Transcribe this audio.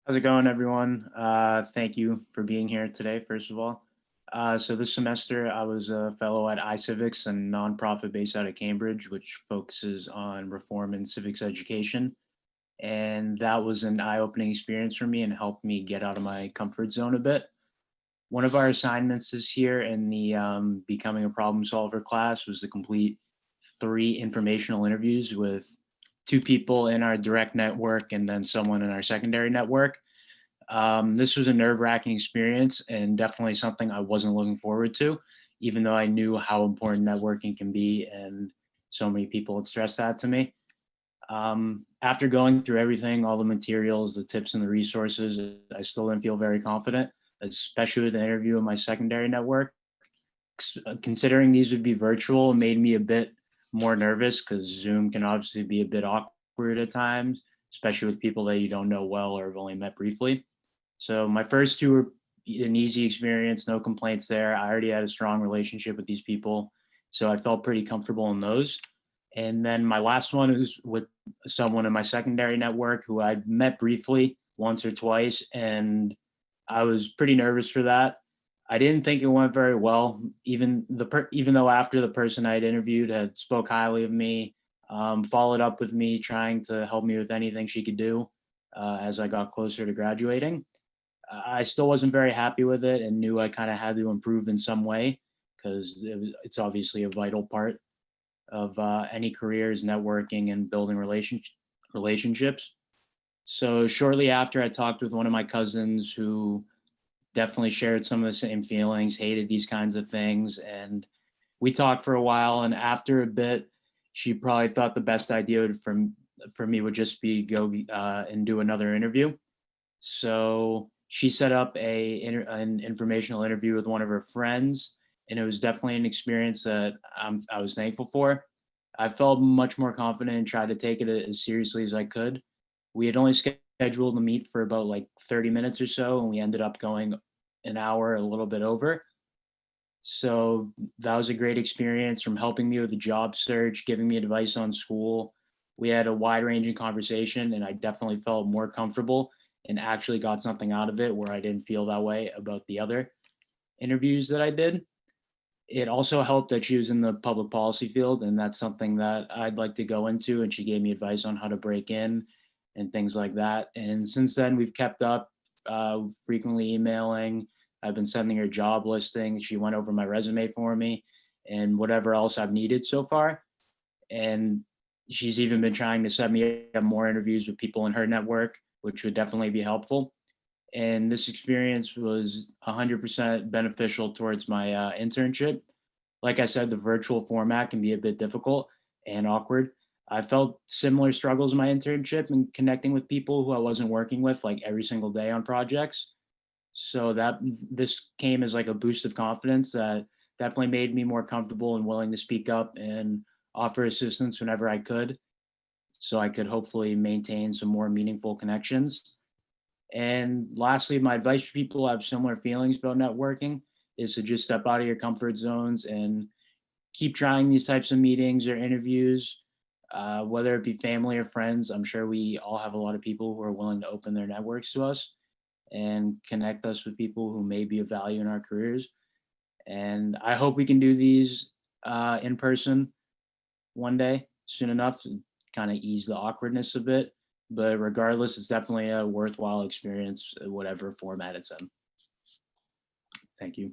How's it going, everyone? Thank you for being here today, first of all. So this semester, I was a fellow at iCivics, a nonprofit based out of Cambridge, which focuses on reform in civics education. And that was an eye-opening experience for me and helped me get out of my comfort zone a bit. One of our assignments this year in the Becoming a Problem Solver class was to complete 3 informational interviews with 2 people in our direct network and then someone in our secondary network. This was a nerve-wracking experience and definitely something I wasn't looking forward to, even though I knew how important networking can be and so many people had stressed that to me. After going through everything, all the materials, the tips and the resources, I still didn't feel very confident, especially with the interview in my secondary network. Considering these would be virtual made me a bit more nervous because Zoom can obviously be a bit awkward at times, especially with people that you don't know well or have only met briefly. So my first 2 were an easy experience, no complaints there. I already had a strong relationship with these people, so I felt pretty comfortable in those. And then my last one is with someone in my secondary network who I'd met briefly once or twice, and I was pretty nervous for that. I didn't think it went very well, even though after the person I'd interviewed had spoke highly of me, followed up with me, trying to help me with anything she could do as I got closer to graduating. I still wasn't very happy with it and knew I kind of had to improve in some way because it's obviously a vital part of any careers, networking and building relationships. So shortly after, I talked with one of my cousins who definitely shared some of the same feelings, hated these kinds of things, and we talked for a while. And after a bit, she probably thought the best idea for me would just be go and do another interview. So she set up an informational interview with one of her friends, and it was definitely an experience that I was thankful for. I felt much more confident and tried to take it as seriously as I could. We had only scheduled to meet for about like 30 minutes or so, and we ended up going an hour, a little bit over. So that was a great experience from helping me with the job search, giving me advice on school. We had a wide ranging conversation, and I definitely felt more comfortable and actually got something out of it where I didn't feel that way about the other interviews that I did. It also helped that she was in the public policy field, and that's something that I'd like to go into. And she gave me advice on how to break in and things like that. And since then, we've kept up, frequently emailing. I've been sending her job listings. She went over my resume for me and whatever else I've needed so far. And she's even been trying to set me up more interviews with people in her network, which would definitely be helpful. And this experience was 100% beneficial towards my internship. Like I said, the virtual format can be a bit difficult and awkward. I felt similar struggles in my internship and connecting with people who I wasn't working with like every single day on projects. So that this came as like a boost of confidence that definitely made me more comfortable and willing to speak up and offer assistance whenever I could, so I could hopefully maintain some more meaningful connections. And lastly, my advice for people who have similar feelings about networking is to just step out of your comfort zones and keep trying these types of meetings or interviews, whether it be family or friends. I'm sure we all have a lot of people who are willing to open their networks to us and connect us with people who may be of value in our careers. And I hope we can do these in person one day soon enough to kind of ease the awkwardness a bit. But regardless, it's definitely a worthwhile experience, whatever format it's in. Thank you.